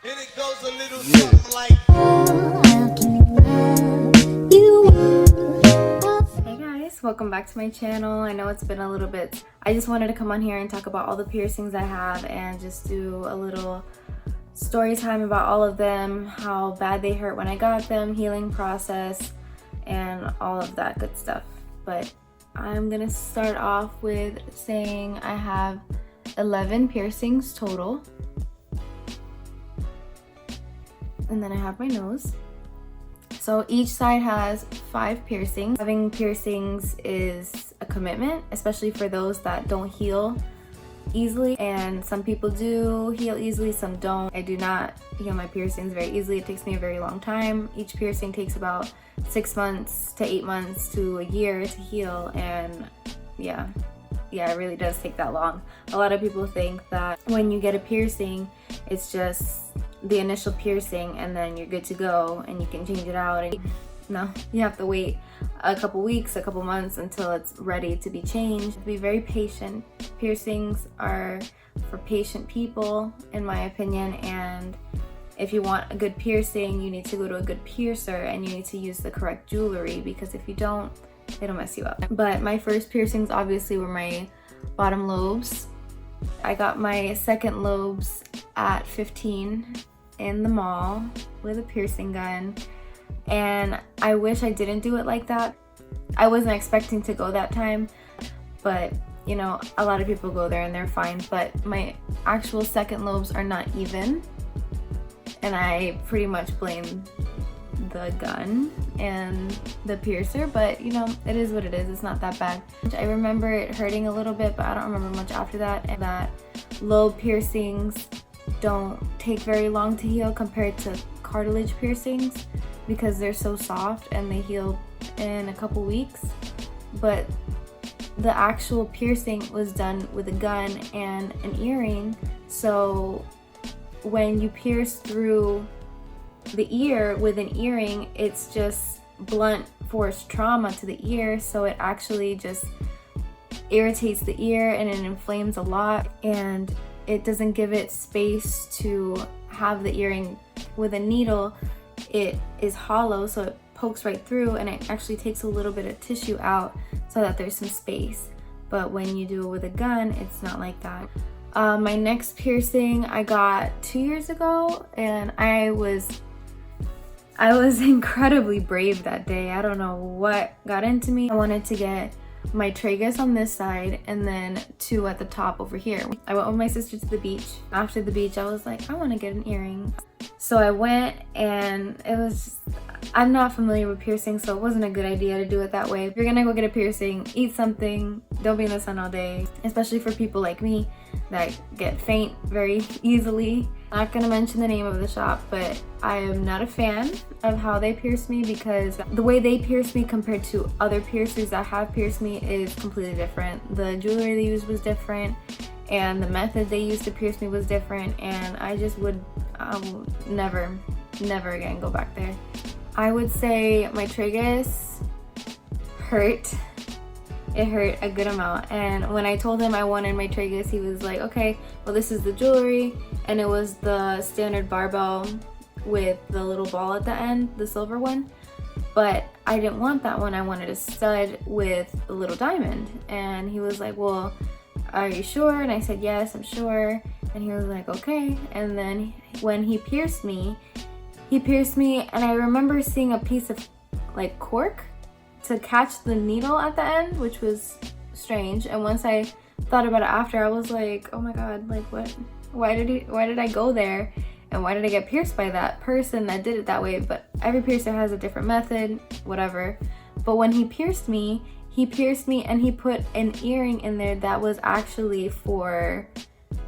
And it goes a little something like. Hey guys, welcome back to my channel. I know it's been a little bit. I just wanted to come on here and talk about all the piercings I have and just do a little story time about all of them, how bad they hurt when I got them, healing process, and all of that good stuff. But I'm gonna start off with saying I have 11 piercings total. And then I have my nose. So each side has 5 piercings. Having piercings is a commitment, especially for those that don't heal easily. And some people do heal easily, some don't. I do not heal my piercings very easily. It takes me a very long time. Each piercing takes about 6 months to 8 months to a year to heal. And yeah, it really does take that long. A lot of people think that when you get a piercing, it's just the initial piercing and then you're good to go and you can change it out. And no, you have to wait a couple weeks, a couple months until it's ready to be changed. Be very patient. Piercings are for patient people, in my opinion, and if you want a good piercing, you need to go to a good piercer and you need to use the correct jewelry, because if you don't, it'll mess you up. But my first piercings obviously were my bottom lobes. I got my second lobes at 15 in the mall with a piercing gun, and I wish I didn't do it like that. I wasn't expecting to go that time, but you know, a lot of people go there and they're fine. But my actual second lobes are not even, and I pretty much blame the gun and the piercer, but you know, it is what it is. It's not that bad. I remember it hurting a little bit, but I don't remember much after that. And that lobe piercings don't take very long to heal compared to cartilage piercings, because they're so soft and they heal in a couple weeks. But the actual piercing was done with a gun and an earring, so when you pierce through the ear with an earring, it's just blunt force trauma to the ear, so it actually just irritates the ear and it inflames a lot, and it doesn't give it space to have the earring. With a needle, it is hollow, so it pokes right through, and it actually takes a little bit of tissue out so that there's some space. But when you do it with a gun, it's not like that. My next piercing I got 2 years ago, and I was incredibly brave that day. I don't know what got into me. I wanted to get my tragus on this side and then 2 at the top over here. I went with my sister to the beach. After the beach, I was like, I want to get an earring. So I went, and it was, I'm not familiar with piercing, so it wasn't a good idea to do it that way. If you're gonna go get a piercing, eat something, don't be in the sun all day, especially for people like me that get faint very easily. Not gonna mention the name of the shop, but I am not a fan of how they pierce me, because the way they pierce me compared to other piercers that have pierced me is completely different. The jewelry they used was different, and the method they used to pierce me was different, and I will never again go back there. I would say my tragus hurt. It hurt a good amount, and when I told him I wanted my tragus, he was like, okay, well, this is the jewelry, and it was the standard barbell with the little ball at the end, the silver one. But I didn't want that one. I wanted a stud with a little diamond, and he was like, well, are you sure? And I said, yes, I'm sure. And he was like, okay. And then when he pierced me, and I remember seeing a piece of like cork to catch the needle at the end, which was strange. And once I thought about it after, I was like, oh my god, like what? Why did I go there? And why did I get pierced by that person that did it that way? But every piercer has a different method, whatever. But when he pierced me and he put an earring in there that was actually for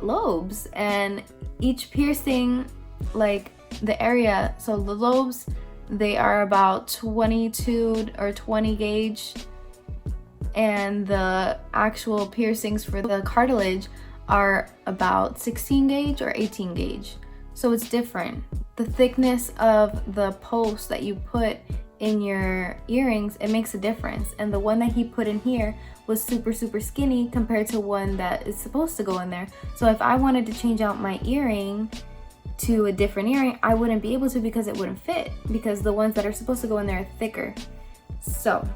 lobes. And each piercing, like the area, so the lobes, they are about 22 or 20 gauge, and the actual piercings for the cartilage are about 16 gauge or 18 gauge. So it's different. The thickness of the post that you put in your earrings, it makes a difference. And the one that he put in here was super skinny compared to one that is supposed to go in there. So if I wanted to change out my earring, to a different earring, I wouldn't be able to because it wouldn't fit, because the ones that are supposed to go in there are thicker. So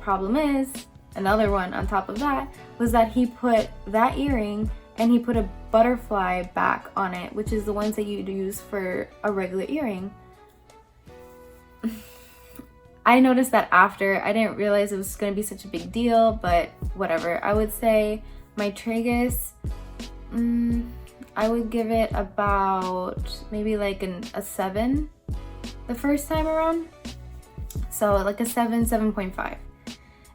problem is, another one on top of that was that he put that earring and he put a butterfly back on it, which is the ones that you'd use for a regular earring. I noticed that after. I didn't realize it was going to be such a big deal, but whatever. I would say my Tragus, I would give it about maybe like a 7 the first time around. So like a 7, 7.5.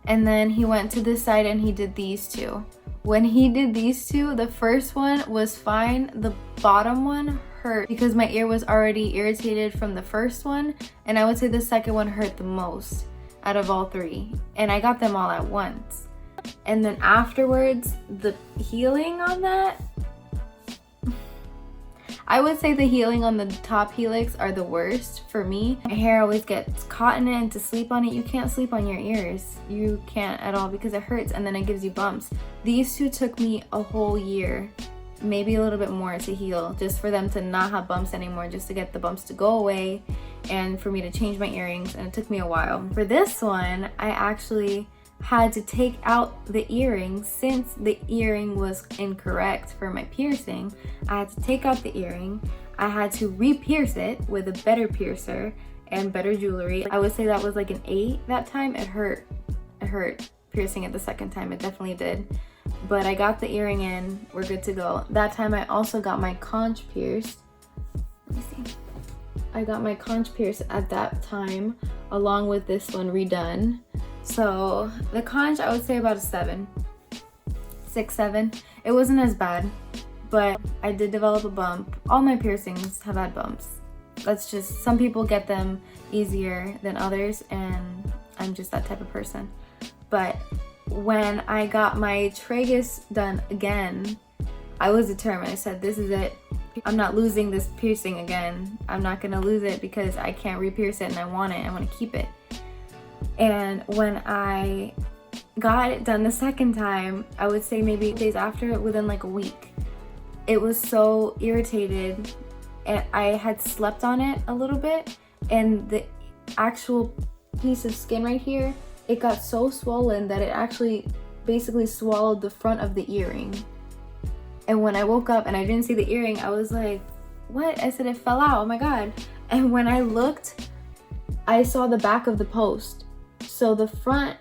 And then he went to this side and he did these two. When he did these two, the first one was fine. The bottom one hurt because my ear was already irritated from the first one, and I would say the second one hurt the most out of all 3, and I got them all at once. And then afterwards, the healing on that, I would say the healing on the top helix are the worst for me. My hair always gets caught in it, and to sleep on it, you can't sleep on your ears. You can't at all because it hurts, and then it gives you bumps. These two took me a whole year, maybe a little bit more, to heal, just for them to not have bumps anymore, just to get the bumps to go away and for me to change my earrings, and it took me a while. For this one, I actually had to take out the earring since the earring was incorrect for my piercing. I had to take out the earring. I had to re-pierce it with a better piercer and better jewelry. I would say that was like an 8 that time. It hurt. It hurt piercing it the second time. It definitely did. But I got the earring in. We're good to go. That time I also got my conch pierced. Let me see. I got my conch pierced at that time along with this one redone. So the conch, I would say about a 7, 6, 7. It wasn't as bad, but I did develop a bump. All my piercings have had bumps. That's just, some people get them easier than others, and I'm just that type of person. But when I got my Tragus done again, I was determined. I said, this is it. I'm not losing this piercing again. I'm not gonna lose it because I can't re-pierce it and I want it. I want to keep it. And when I got it done the second time, I would say maybe days after, within like a week, it was so irritated, and I had slept on it a little bit, and the actual piece of skin right here, it got so swollen that it actually basically swallowed the front of the earring. And when I woke up and I didn't see the earring, I was like, what? I said it fell out, oh my god. And when I looked, I saw the back of the post. So the front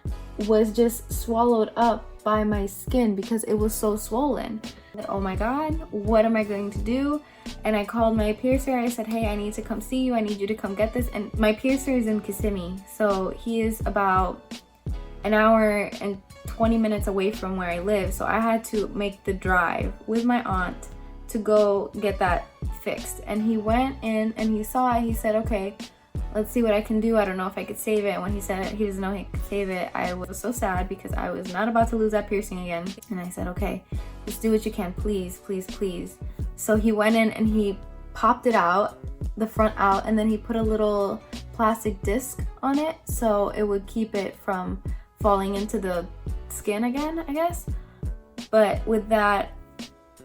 was just swallowed up by my skin because it was so swollen. Oh my god, what am I going to do? And I called my piercer. I said, hey, I need to come see you. I need you to come get this. And my piercer is in Kissimmee, so he is about an hour and 20 minutes away from where I live. So I had to make the drive with my aunt to go get that fixed. And he went in and he saw it. He said, okay, let's see what I can do. I don't know if I could save it. And when he said he doesn't know he could save it, I was so sad because I was not about to lose that piercing again. And I said, okay, just do what you can, please, please, please. So he went in and he popped it out, the front out, and then he put a little plastic disc on it so it would keep it from falling into the skin again, I guess. But with that,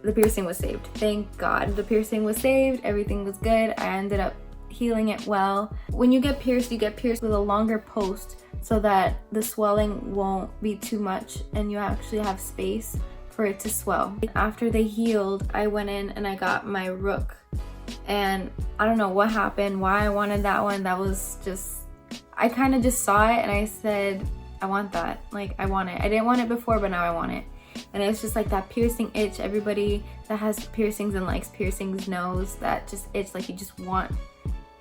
the piercing was saved. Thank God. The piercing was saved. Everything was good. I ended up healing it well. When you get pierced with a longer post so that the swelling won't be too much and you actually have space for it to swell. After they healed, I went in and I got my Rook, and I don't know what happened, why I wanted that one. That was just, I kind of just saw it and I said, I want that. Like, I want it. I didn't want it before, but now I want it. And it's just like that piercing itch. Everybody that has piercings and likes piercings knows that just itch, like you just want it.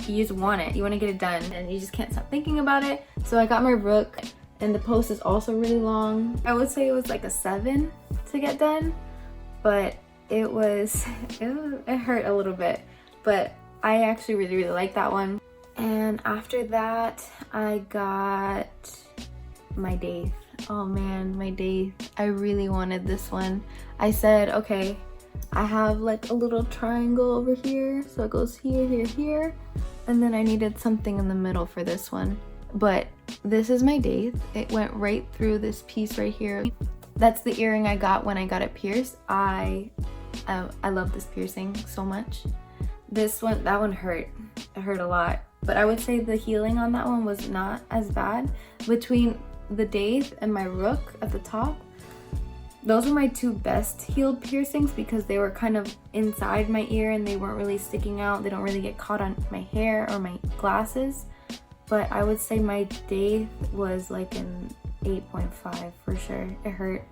You want to get it done and you just can't stop thinking about it. So I got my Rook, and the post is also really long. I would say it was like a 7 to get done, but it hurt a little bit, but I actually really, really like that one. And after that, I got my daith. Oh man, my daith. I really wanted this one. I said, okay, I have like a little triangle over here, so it goes here, here, here, and then I needed something in the middle for this one. But this is my daith. It went right through this piece right here. That's the earring I got when I got it pierced. I love this piercing so much. that one hurt. It hurt a lot. But I would say the healing on that one was not as bad. Between the daith and my rook at the top, those were my two best healed piercings because they were kind of inside my ear and they weren't really sticking out. They don't really get caught on my hair or my glasses. But I would say my daith was like an 8.5 for sure. It hurt.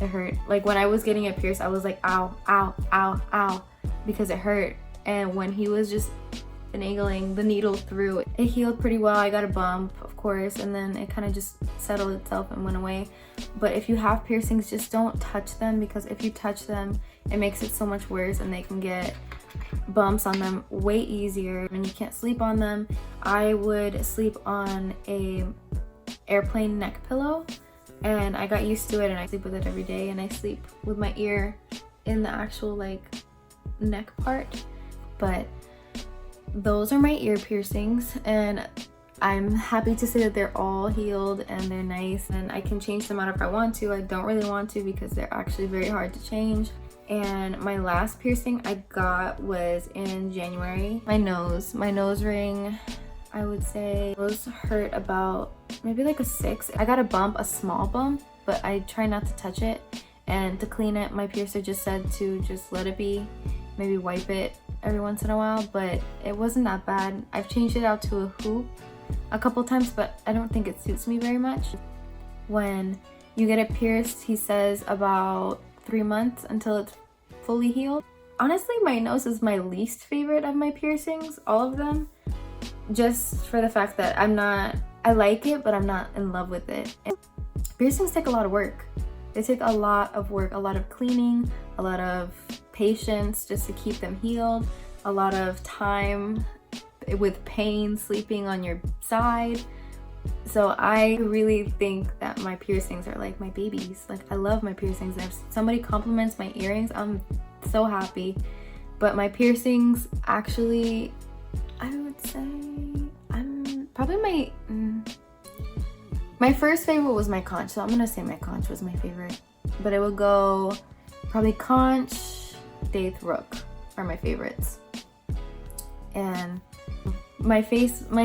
It hurt. Like when I was getting it pierced, I was like, ow, ow, ow, ow, because it hurt. And when he was just finagling the needle through, it healed pretty well. I got a bump, of course, and then it kind of just settled itself and went away. But if you have piercings, just don't touch them, because if you touch them, it makes it so much worse and they can get bumps on them way easier and you can't sleep on them. I would sleep on a airplane neck pillow and I got used to it and I sleep with it every day, and I sleep with my ear in the actual like neck part. But those are my ear piercings and I'm happy to say that they're all healed and they're nice, and I can change them out if I want to. I don't really want to because they're actually very hard to change. And my last piercing I got was in January. My nose ring, I would say those hurt about maybe like a 6. I got a bump, a small bump, but I try not to touch it. And to clean it, my piercer just said to just let it be, maybe wipe it every once in a while, but it wasn't that bad. I've changed it out to a hoop a couple times, but I don't think it suits me very much. When you get it pierced, he says about 3 months until it's fully healed. Honestly, my nose is my least favorite of my piercings, all of them, just for the fact that I like it, but I'm not in love with it. And piercings take a lot of work. They take a lot of work, a lot of cleaning, a lot of patience just to keep them healed, a lot of time with pain, sleeping on your side. So I really think that my piercings are like my babies. Like, I love my piercings. And if somebody compliments my earrings, I'm so happy. But my piercings, actually, I would say I'm probably my first favorite was my conch. So I'm gonna say my conch was my favorite. But it would go probably conch, daith, rook are my favorites. And my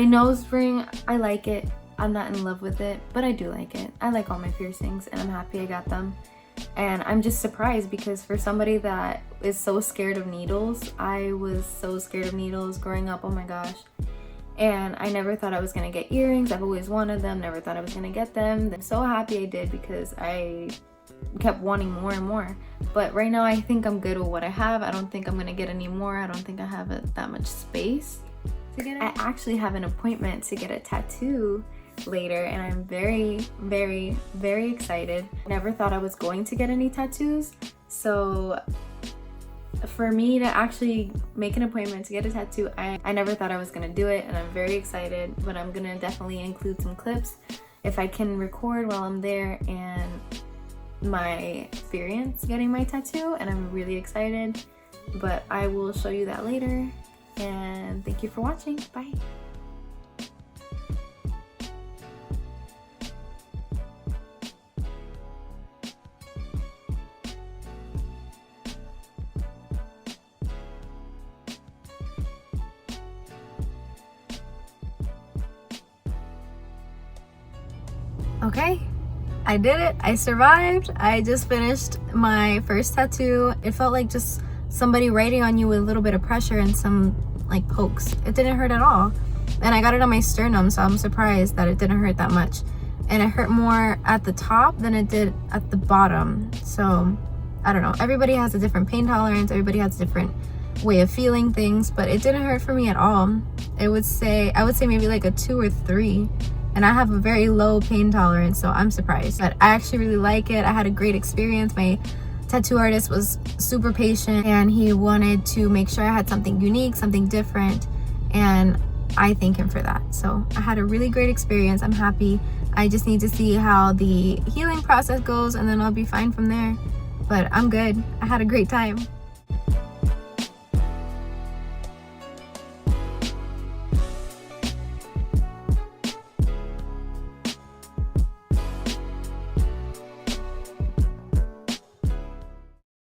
nose ring, I like it. I'm not in love with it, but I do like it. I like all my piercings and I'm happy I got them. And I'm just surprised because for somebody that is so scared of needles, I was so scared of needles growing up, oh my gosh. And I never thought I was gonna get earrings. I've always wanted them, never thought I was gonna get them. I'm so happy I did because I kept wanting more and more. But right now I think I'm good with what I have. I don't think I'm gonna get any more. I don't think I have that much space to get it. I actually have an appointment to get a tattoo later and I'm very, very, very excited. Never thought I was going to get any tattoos. So for me to actually make an appointment to get a tattoo, I never thought I was gonna do it, and I'm very excited. But I'm gonna definitely include some clips if I can record while I'm there and my experience getting my tattoo, and I'm really excited. But I will show you that later, and thank you for watching. Bye. Okay, I did it. I survived. I just finished my first tattoo. It felt like just somebody writing on you with a little bit of pressure and some like pokes. It didn't hurt at all. And I got it on my sternum, so I'm surprised that it didn't hurt that much. And it hurt more at the top than it did at the bottom. So I don't know. Everybody has a different pain tolerance. Everybody has a different way of feeling things, but it didn't hurt for me at all. I would say maybe like a 2 or 3. And I have a very low pain tolerance, so I'm surprised. But I actually really like it. I had a great experience. My tattoo artist was super patient and he wanted to make sure I had something unique, something different, and I thank him for that. So I had a really great experience. I'm happy. I just need to see how the healing process goes and then I'll be fine from there. But I'm good. I had a great time.